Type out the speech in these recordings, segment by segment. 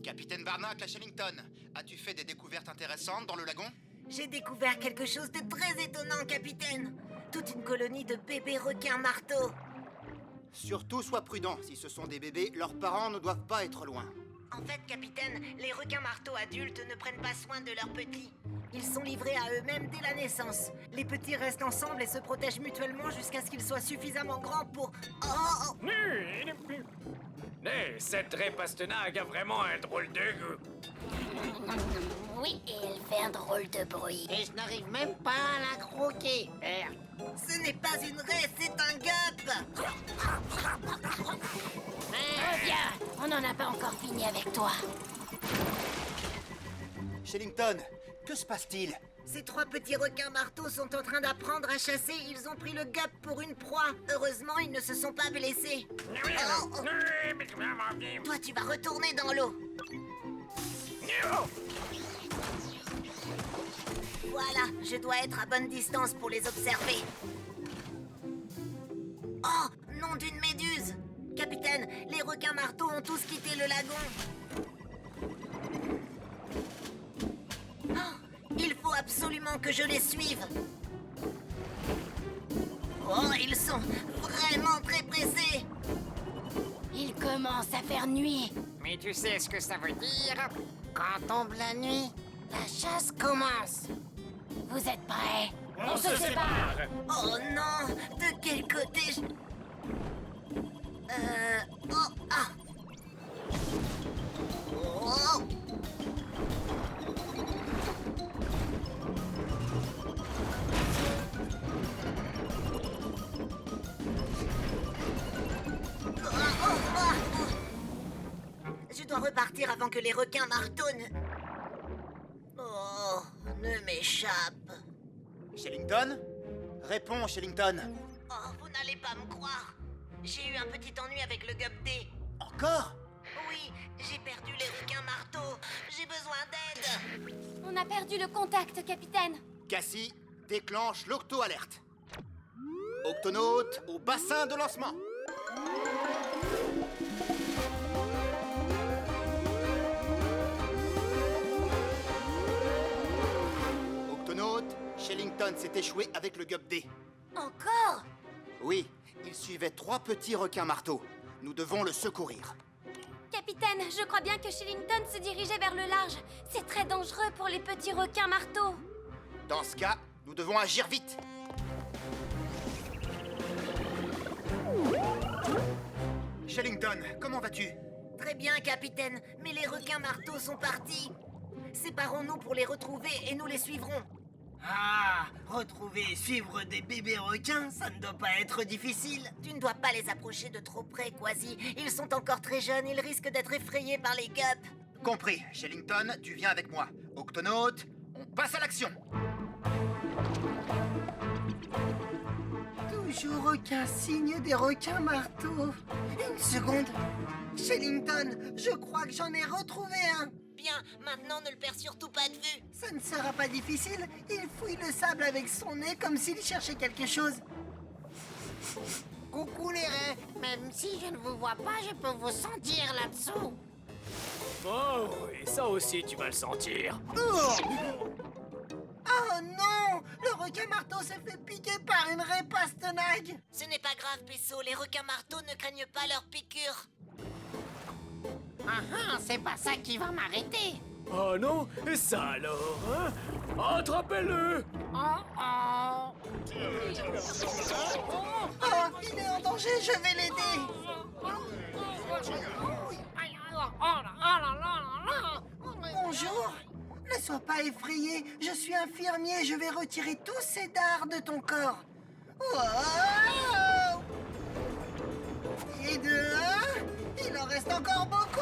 Capitaine Barnacle à Shellington, as-tu fait des découvertes intéressantes dans le lagon? J'ai découvert quelque chose de très étonnant, capitaine. Toute une colonie de bébés requins marteaux. Surtout sois prudent, si ce sont des bébés, leurs parents ne doivent pas être loin. En fait, capitaine, les requins marteaux adultes ne prennent pas soin de leurs petits. Ils sont livrés à eux-mêmes dès la naissance. Les petits restent ensemble et se protègent mutuellement jusqu'à ce qu'ils soient suffisamment grands pour... Oh! Cette Ray Pastenag a vraiment un drôle de goût. Oui, et elle fait un drôle de bruit. Et je n'arrive même pas à la croquer. Merde. Ce n'est pas une raie, c'est un gup! Reviens, on n'en a pas encore fini avec toi. Shellington, que se passe-t-il? Ces trois petits requins marteaux sont en train d'apprendre à chasser. Ils ont pris le gup pour une proie. Heureusement, ils ne se sont pas blessés. Oh. Toi, tu vas retourner dans l'eau. Voilà, je dois être à bonne distance pour les observer. Oh, nom d'une méduse! Capitaine, les requins marteaux ont tous quitté le lagon. Oh, il faut absolument que je les suive. Oh, ils sont vraiment très pressés. Il commence à faire nuit. Mais tu sais ce que ça veut dire? Quand tombe la nuit, la chasse commence. Vous êtes prêts? On se sépare. Oh non, de quel côté je... Oh, ah. Oh. Je dois repartir avant que les requins martonnent. Oh, ne m'échappe. Shellington? Réponds, Shellington. Oh, vous n'allez pas me croire. J'ai eu un petit ennui avec le gup D. Encore? Oui, j'ai perdu les requins marteaux. J'ai besoin d'aide. On a perdu le contact, capitaine. Cassie, déclenche l'octo-alerte. Octonaute au bassin de lancement. Octonaute, Shellington s'est échoué avec le gup D. Encore? Oui, il suivait trois petits requins marteaux. Nous devons le secourir. Capitaine, je crois bien que Shellington se dirigeait vers le large. C'est très dangereux pour les petits requins marteaux. Dans ce cas, nous devons agir vite. Shellington, comment vas-tu? Très bien, capitaine, mais les requins marteaux sont partis. Séparons-nous pour les retrouver et nous les suivrons. Ah, retrouver et suivre des bébés requins, ça ne doit pas être difficile. Tu ne dois pas les approcher de trop près, Quasi. Ils sont encore très jeunes, ils risquent d'être effrayés par les gups. Compris. Shellington, tu viens avec moi. Octonaute, on passe à l'action. Toujours aucun signe des requins marteaux. Une seconde. Shellington, je crois que j'en ai retrouvé un. Bien, maintenant ne le perds surtout pas de vue. Ça ne sera pas difficile. Il fouille le sable avec son nez comme s'il cherchait quelque chose. Coucou les raies. Même si je ne vous vois pas, je peux vous sentir là-dessous. Oh, et ça aussi, tu vas le sentir. Oh non! Le requin marteau s'est fait piquer par une raie Pastenag. Ce n'est pas grave, Pesso, les requins marteaux ne craignent pas leurs piqûres. Ah, c'est pas ça qui va m'arrêter. Oh non, et ça alors, hein? Attrapez-le! Oh. Oh, il est en danger, je vais l'aider. Bonjour. Ne sois pas effrayé, je suis infirmier, je vais retirer tous ces dards de ton corps. Wow! Et de un, il en reste encore beaucoup.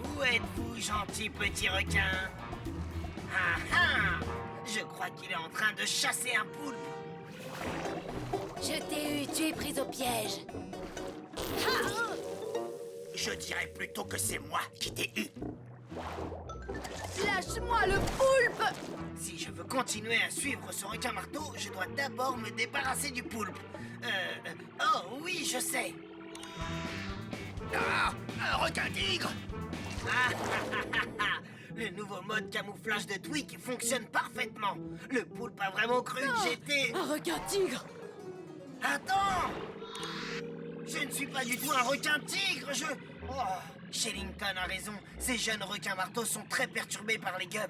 Où êtes-vous, gentil petit requin? Ah ah! Je crois qu'il est en train de chasser un poulpe. Je t'ai eu, tu es prise au piège. Je dirais plutôt que c'est moi qui t'ai eu. Lâche-moi le poulpe! Si je veux continuer à suivre ce requin marteau, je dois d'abord me débarrasser du poulpe. Oh oui, je sais. Ah, un requin-tigre! Le nouveau mode camouflage de Twig fonctionne parfaitement. Le poulpe a vraiment cru que j'étais... Un requin-tigre! Attends! Je ne suis pas du tout un requin-tigre, Oh, Shellington a raison. Ces jeunes requins-marteaux sont très perturbés par les gups.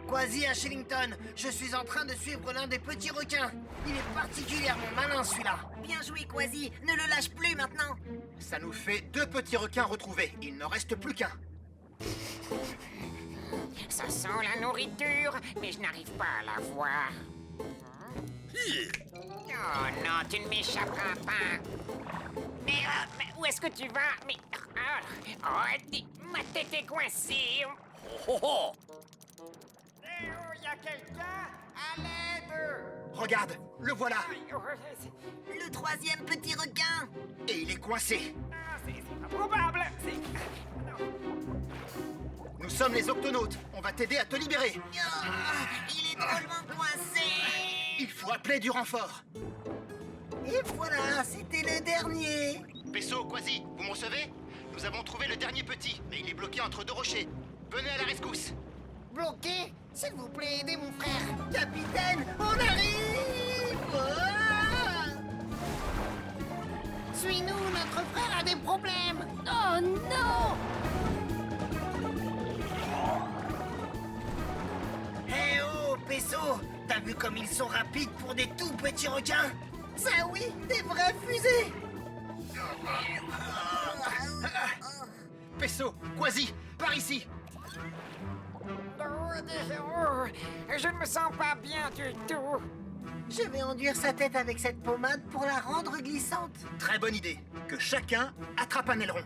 Quasi à Shellington, je suis en train de suivre l'un des petits requins. Il est particulièrement malin, celui-là. Bien joué, Quasi. Ne le lâche plus maintenant. Ça nous fait 2 petits requins retrouvés. Il n'en reste plus qu'un. Ça sent la nourriture, mais je n'arrive pas à la voir. Oh non, tu ne m'échapperas pas. Mais où est-ce que tu vas? Mais... ma tête est coincée. Oh, oh. Y a quelqu'un? À l'aide! Regarde, le voilà. Le 3e petit requin. Et il est coincé. C'est pas probable. Nous sommes les octonautes. On va t'aider à te libérer. Il est drôlement coincé. Il faut appeler du renfort. Et voilà, c'était le dernier. Pesso, Quasi, vous me recevez? Nous avons trouvé le dernier petit, mais il est bloqué entre 2 rochers. Venez à la rescousse. Bloqué? S'il vous plaît, aidez mon frère. Capitaine, on arrive! Suis-nous, notre frère a des problèmes. Oh non! Eh oh, Pesso, t'as vu comme ils sont rapides pour des tout petits requins? Ça oui, des vraies fusées! Pesso, Quasi, par ici. Je ne me sens pas bien du tout. Je vais enduire sa tête avec cette pommade pour la rendre glissante. Très bonne idée. Que chacun attrape un aileron.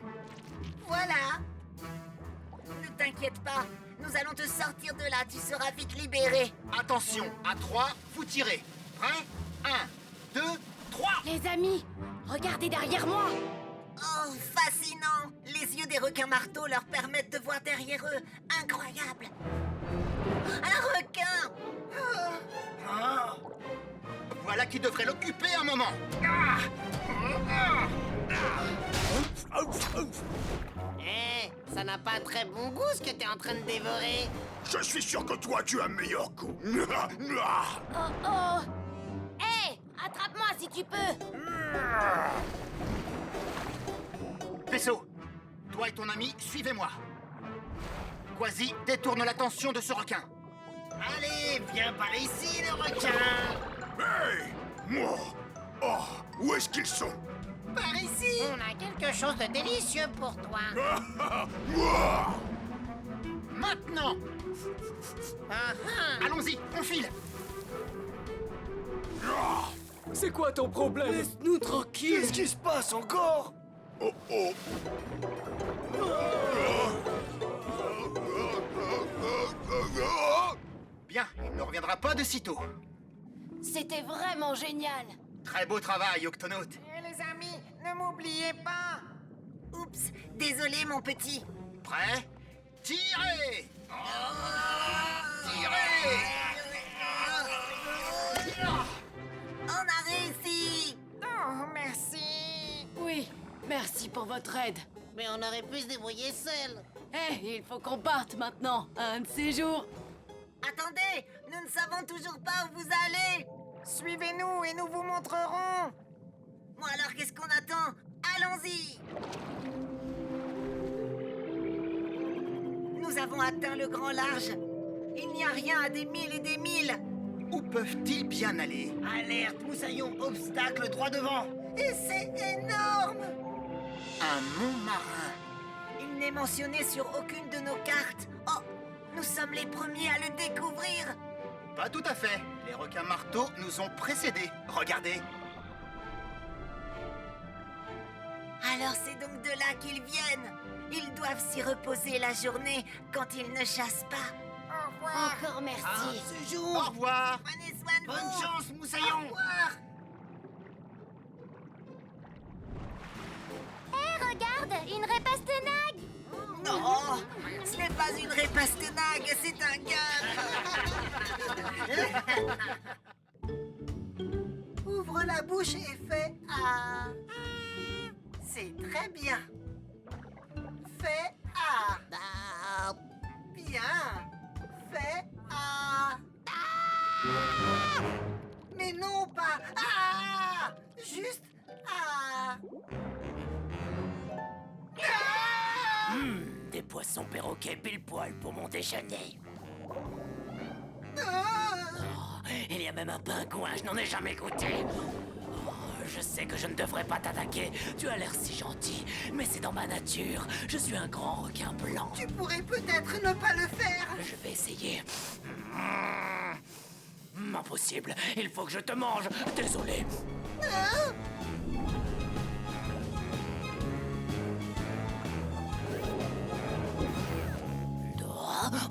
Voilà! Ne t'inquiète pas. Nous allons te sortir de là. Tu seras vite libéré. Attention, à 3, vous tirez. Prêt? 1, 2, 3. Les amis, regardez derrière moi! Oh, fascinant. Les yeux des requins marteaux leur permettent de voir derrière eux. Incroyable. Un requin. Voilà qui devrait l'occuper un moment. Ça n'a pas très bon goût ce que t'es en train de dévorer. Je suis sûr que toi, tu as meilleur goût. Oh oh! Hé! Attrape-moi si tu peux! Pesso, toi et ton ami, suivez-moi. Quasi, détourne l'attention de ce requin. Allez, viens par ici, le requin! Hey! Moi! Oh, où est-ce qu'ils sont? Par ici! On a quelque chose de délicieux pour toi. Moi! Maintenant! Allons-y, on file. C'est quoi ton problème? Laisse-nous tranquille! Qu'est-ce qui se passe encore? Oh oh! Bien, il ne reviendra pas de sitôt. C'était vraiment génial! Très beau travail, Octonaute. Les amis, ne m'oubliez pas. Oups. Désolé, mon petit. Prêt? Tirez! Tirez! On a réussi. Oh, merci. Oui, merci pour votre aide. Mais on aurait pu se débrouiller seul. Eh, il faut qu'on parte maintenant, un de ces jours. Attendez, nous ne savons toujours pas où vous allez. Suivez-nous et nous vous montrerons. Bon alors, qu'est-ce qu'on attend? Allons-y. Nous avons atteint le grand large. Il n'y a rien à des milles et des milles. Où peuvent-ils bien aller? Alerte, moussaillon, obstacle droit devant! Et c'est énorme! Un mont marin. Il n'est mentionné sur aucune de nos cartes. Oh, nous sommes les premiers à le découvrir. Pas tout à fait. Les requins marteaux nous ont précédés. Regardez. Alors c'est donc de là qu'ils viennent. Ils doivent s'y reposer la journée quand ils ne chassent pas. Au revoir. Encore merci. Ce Au jour! revoir. Prenez soin de Bonne vous. chance, Au moussaillon! revoir. Regarde, une vraie pastenague! Non, ce n'est pas une vraie pastenague, c'est un gars. Ouvre la bouche et fais ah. C'est très bien. Fais A. Bien. Fais A. Mais non, pas A. Juste A. Des poissons perroquets pile poil pour mon déjeuner. Il y a même un pingouin, je n'en ai jamais goûté. Je sais que je ne devrais pas t'attaquer, tu as l'air si gentil, mais c'est dans ma nature. Je suis un grand requin blanc. Tu pourrais peut-être ne pas le faire. Je vais essayer. Impossible, il faut que je te mange. Désolé.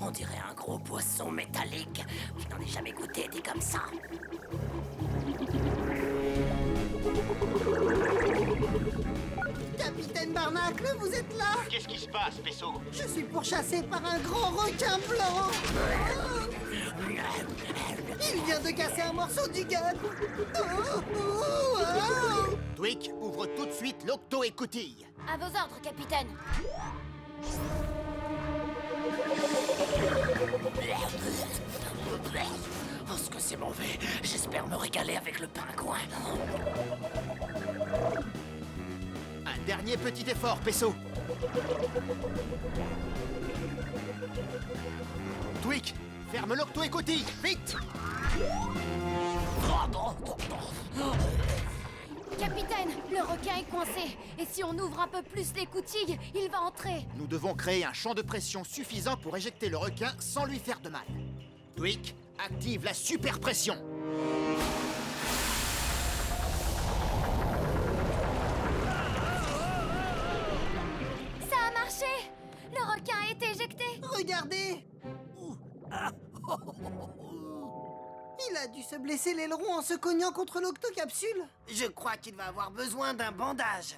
On dirait un gros poisson métallique. Je n'en ai jamais goûté dit comme ça. Capitaine Barnacle, vous êtes là? Qu'est-ce qui se passe, Peso? Je suis pourchassé par un grand requin blanc. Il vient de casser un morceau du gup. Twig, ouvre tout de suite l'octo-écoutille. À vos ordres, capitaine. Oh, ce que c'est mauvais. J'espère me régaler avec le pingouin. Un dernier petit effort, Peso. Twig, ferme l'octo-écoutille, vite! Capitaine, le requin est coincé. Et si on ouvre un peu plus l'écoutille, il va entrer. Nous devons créer un champ de pression suffisant pour éjecter le requin sans lui faire de mal. Twig, active la super pression. Ça a marché. Le requin a été éjecté. Regardez. Il a dû se blesser l'aileron en se cognant contre l'octocapsule. Je crois qu'il va avoir besoin d'un bandage.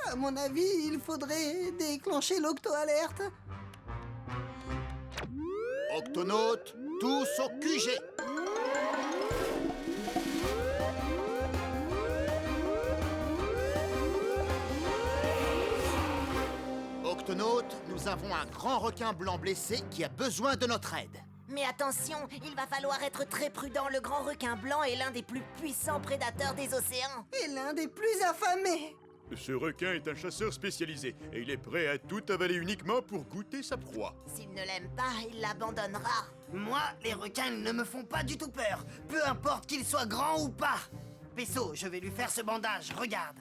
À mon avis, il faudrait déclencher l'octo-alerte. Octonautes, tous au QG. Octonautes, nous avons un grand requin blanc blessé qui a besoin de notre aide. Mais attention, il va falloir être très prudent. Le grand requin blanc est l'un des plus puissants prédateurs des océans. Et l'un des plus affamés. Ce requin est un chasseur spécialisé et il est prêt à tout avaler uniquement pour goûter sa proie. S'il ne l'aime pas, il l'abandonnera. Moi, les requins ne me font pas du tout peur. Peu importe qu'ils soient grands ou pas. Peso, je vais lui faire ce bandage, regarde.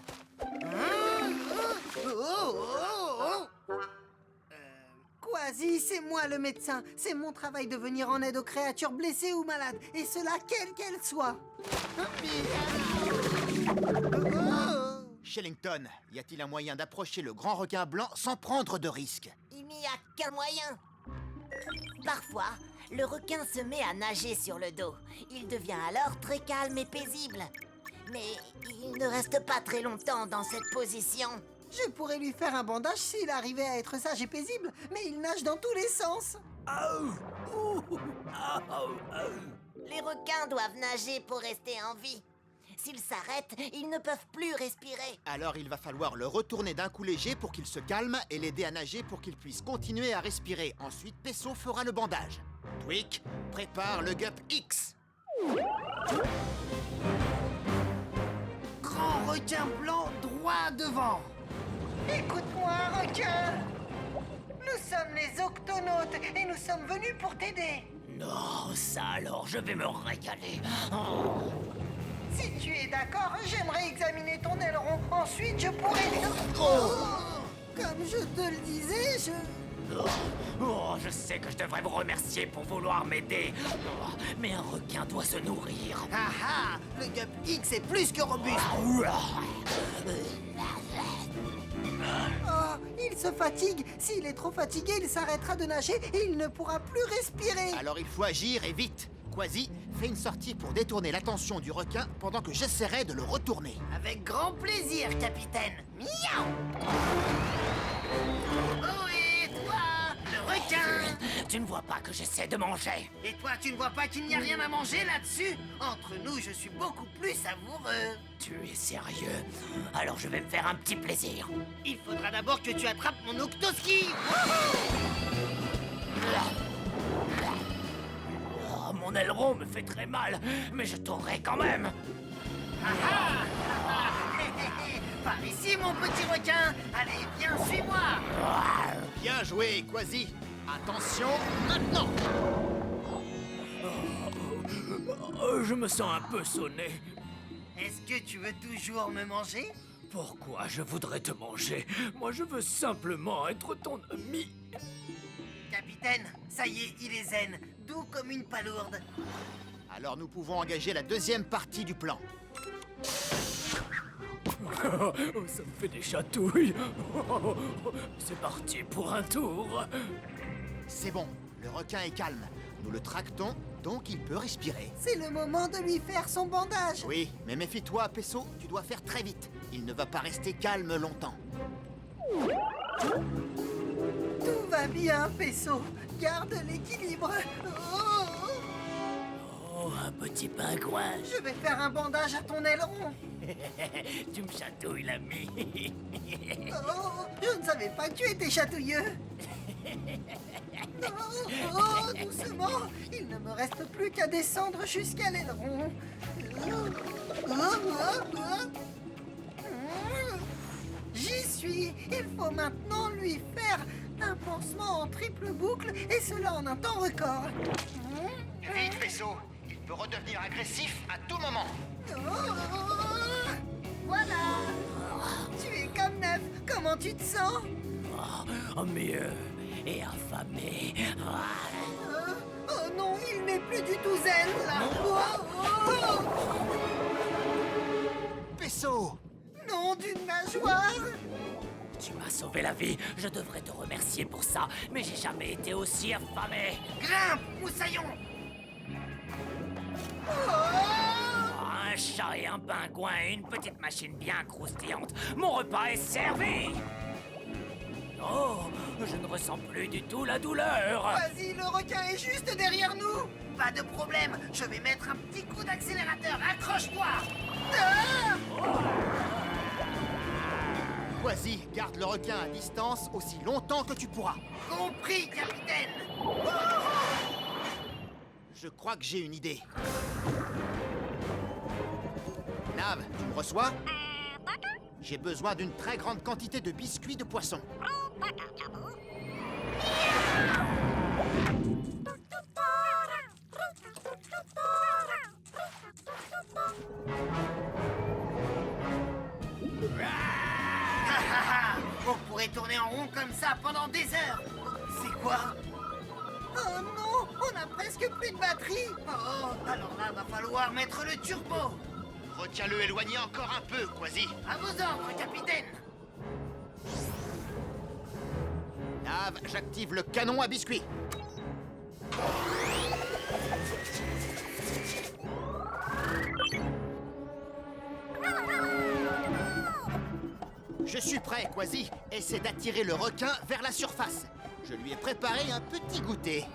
Quasi, c'est moi le médecin. C'est mon travail de venir en aide aux créatures blessées ou malades, et cela quelle qu'elles soient. Shellington, y a-t-il un moyen d'approcher le grand requin blanc sans prendre de risques? Il n'y a qu'un moyen. Parfois, le requin se met à nager sur le dos. Il devient alors très calme et paisible. Mais il ne reste pas très longtemps dans cette position. Je pourrais lui faire un bandage s'il arrivait à être sage et paisible, mais il nage dans tous les sens. Les requins doivent nager pour rester en vie. S'ils s'arrêtent, ils ne peuvent plus respirer. Alors il va falloir le retourner d'un coup léger pour qu'il se calme et l'aider à nager pour qu'il puisse continuer à respirer. Ensuite, Peso fera le bandage. Twig, prépare le Gup X. Grand requin blanc droit devant. Écoute-moi, requin. Nous sommes les Octonautes et nous sommes venus pour t'aider. Non, ça alors, je vais me régaler. Si tu es d'accord, j'aimerais examiner ton aileron. Ensuite, je pourrais... Comme je te le disais, Je sais que je devrais vous remercier pour vouloir m'aider. Mais un requin doit se nourrir. Ah ah, le Gup X est plus que robuste. Oh, il se fatigue. S'il est trop fatigué, il s'arrêtera de nager et il ne pourra plus respirer. Alors il faut agir et vite. Quasi, fais une sortie pour détourner l'attention du requin pendant que j'essaierai de le retourner. Avec grand plaisir, capitaine. Miaou. Oh, et toi, le requin requin! Tu ne vois pas que j'essaie de manger? Et toi, tu ne vois pas qu'il n'y a rien à manger là-dessus? Entre nous, je suis beaucoup plus savoureux. Tu es sérieux? Alors je vais me faire un petit plaisir. Il faudra d'abord que tu attrapes mon Octoski. Oh, mon aileron me fait très mal, mais je tournerai quand même. Par ici, mon petit requin. Allez, viens, suis-moi. Bien joué, Quasi. Attention, maintenant. Je me sens un peu sonné. Est-ce que tu veux toujours me manger? Pourquoi je voudrais te manger? Moi, je veux simplement être ton ami. Capitaine, ça y est, il est zen, doux comme une palourde. Alors nous pouvons engager la deuxième partie du plan. Ça me fait des chatouilles. C'est parti pour un tour. C'est bon, le requin est calme. Nous le tractons, donc il peut respirer. C'est le moment de lui faire son bandage. Oui, mais méfie-toi, Pesso, tu dois faire très vite. Il ne va pas rester calme longtemps. Tout va bien, Pesso. Garde l'équilibre. Oh, un petit pingouin. Je vais faire un bandage à ton aileron. Tu me chatouilles, l'ami. Je ne savais pas que tu étais chatouilleux. Doucement. Il ne me reste plus qu'à descendre jusqu'à l'aileron. J'y suis. Il faut maintenant lui faire un pansement en triple boucle, et cela en un temps record. Vite, Pesso, il peut redevenir agressif à tout moment. Voilà. Tu es comme neuf. Comment tu te sens? Mieux et affamé. Oh non, il n'est plus du tout zen, là. Pesso! Non, d'une nageoire. Tu m'as sauvé la vie. Je devrais te remercier pour ça, mais j'ai jamais été aussi affamé. Grimpe, moussaillon. Un chat et un pingouin et une petite machine bien croustillante. Mon repas est servi. Oh, je ne ressens plus du tout la douleur. Vas-y, le requin est juste derrière nous. Pas de problème, je vais mettre un petit coup d'accélérateur. Accroche-toi. Quasi, garde le requin à distance aussi longtemps que tu pourras. Compris, capitaine. Je crois que j'ai une idée. Nav, tu me reçois? J'ai besoin d'une très grande quantité de biscuits de poisson. On pourrait tourner en rond comme ça pendant des heures. C'est quoi? Oh non, on a presque plus de batterie. Oh, alors là, va falloir mettre le turbo. Retiens-le éloigné encore un peu, Quasi. À vos ordres, capitaine. Nav, j'active le canon à biscuits. Je suis prêt, Quasi. Essaie d'attirer le requin vers la surface. Je lui ai préparé un petit goûter.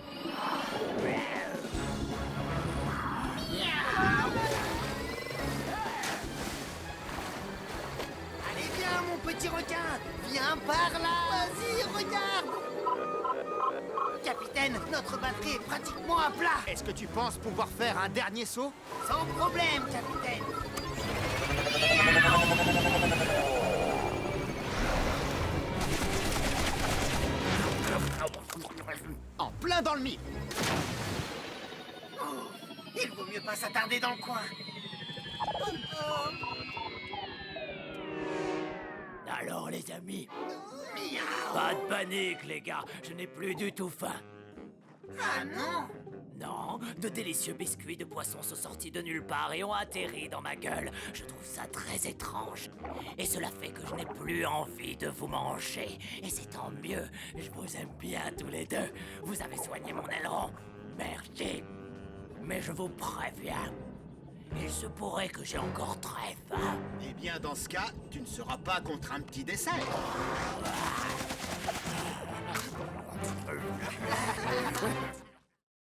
Allez, viens, mon petit requin. Viens par là. Vas-y, regarde. Capitaine, notre batterie est pratiquement à plat. Est-ce que tu penses pouvoir faire un dernier saut? Sans problème, capitaine. En plein dans le mille. Il vaut mieux pas s'attarder dans le coin. Alors, les amis, pas de panique, les gars. Je n'ai plus du tout faim. Ah non. Non, de délicieux biscuits de poisson sont sortis de nulle part et ont atterri dans ma gueule. Je trouve ça très étrange. Et cela fait que je n'ai plus envie de vous manger. Et c'est tant mieux. Je vous aime bien tous les deux. Vous avez soigné mon aileron. Merci. Mais je vous préviens, il se pourrait que j'ai encore très faim. Eh bien, dans ce cas, tu ne seras pas contre un petit dessert.